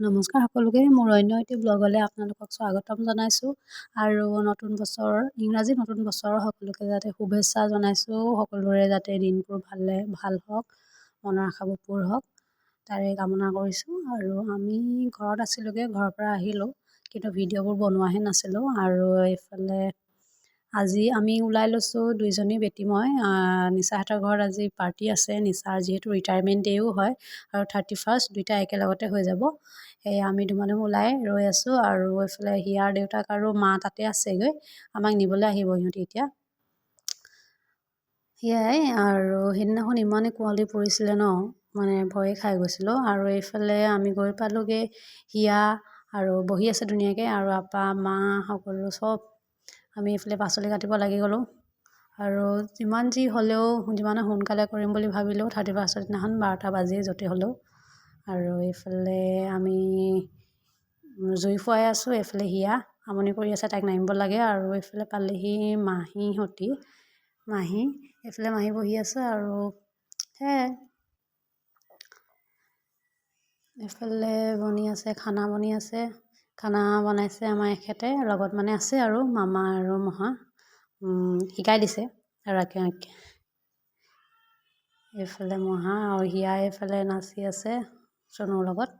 নমস্কাৰ সকলোকে মোৰ অন্য এটি ব্লগলৈ আপোনালোকক স্বাগতম জনাইছোঁ আৰু ইংৰাজী নতুন বছৰৰ সকলোকে যাতে শুভেচ্ছা জনাইছোঁ। সকলোৰে যাতে দিনবোৰ ভাল হওক, মনৰ আশাবোৰ পূৰ হওক তাৰে কামনা কৰিছোঁ। আৰু আমি ঘৰত আছিলোঁগৈ, ঘৰৰ পৰা আহিলোঁ কিন্তু ভিডিঅ'বোৰ বনোৱাহে নাছিলোঁ। আৰু এইফালে আজি আমি ওলাই লৈছোঁ দুইজনী বেটি মই। নিচাহঁতৰ ঘৰত আজি পাৰ্টি আছে। নিচাৰ যিহেতু ৰিটায়াৰমেণ্ট ডেও হয় আৰু 31st দুইটা একেলগতে হৈ যাব। সেয়ে আমি দুমানুহ ওলাই ৰৈ আছোঁ। আৰু এইফালে হিয়াৰ দেউতাক আৰু মা তাতে আছেগৈ, আমাক নিবলৈ আহিব সিহঁতি এতিয়া। সেয়াই আৰু সেইদিনাখন ইমানেই কুঁৱলী পৰিছিলে ন, মানে ভয়ে খাই গৈছিলোঁ। আৰু এইফালে আমি গৈ পালোঁগৈ, হিয়া আৰু বহি আছে ধুনীয়াকৈ, আৰু আপা মা সকলো চব আমি এইফালে পাচলি কাটিব লাগি গ'লোঁ। আৰু যিমান যি হ'লেও যিমানে সোনকালে কৰিম বুলি ভাবিলেও 31st দিনাখন 12টা বাজেই য'তে হ'লেও। আৰু এইফালে আমি জুই ফুৱাই আছোঁ, এইফালে হিয়া আমনি কৰি আছে, তাইক নামিব লাগে। আৰু এইফালে পালেহি মাহী এইফালে মাহী বহি আছে। আৰু সেয়াই এইফালে খানা বনি আছে। খানা বনাইছে আমাৰ এখেতে, লগত মানে আছে আৰু মামা আৰু মহা শিকাই দিছে ৰাখি। এইফালে মহা আৰু হিয়া এইফালে নাচি আছে চনুৰ লগত।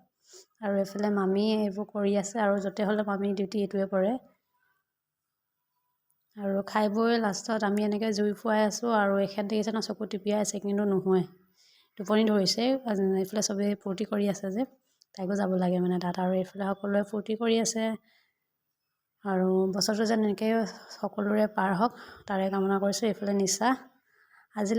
আৰু এইফালে মামী এইবোৰ কৰি আছে, আৰু য'তে হ'লেও মামী ডিউটি এইটোৱে পৰে। আৰু খাই বৈ লাষ্টত আমি এনেকৈ জুই ফুৱাই আছোঁ। আৰু এখেত দেখিছে ন, চকু টিপিয়াই আছে কিন্তু নুশুৱে, টোপনি ধৰিছে। এইফালে চবেই ফূৰ্তি কৰি আছে যে তাইকো যাব লাগে মানে তাত। আৰু এইফালে সকলোৱে ফূৰ্তি কৰি আছে। আৰু বছৰটো যেন এনেকৈ সকলোৰে পাৰ হওক তাৰে কামনা কৰিছোঁ। এইফালে নিচা আজি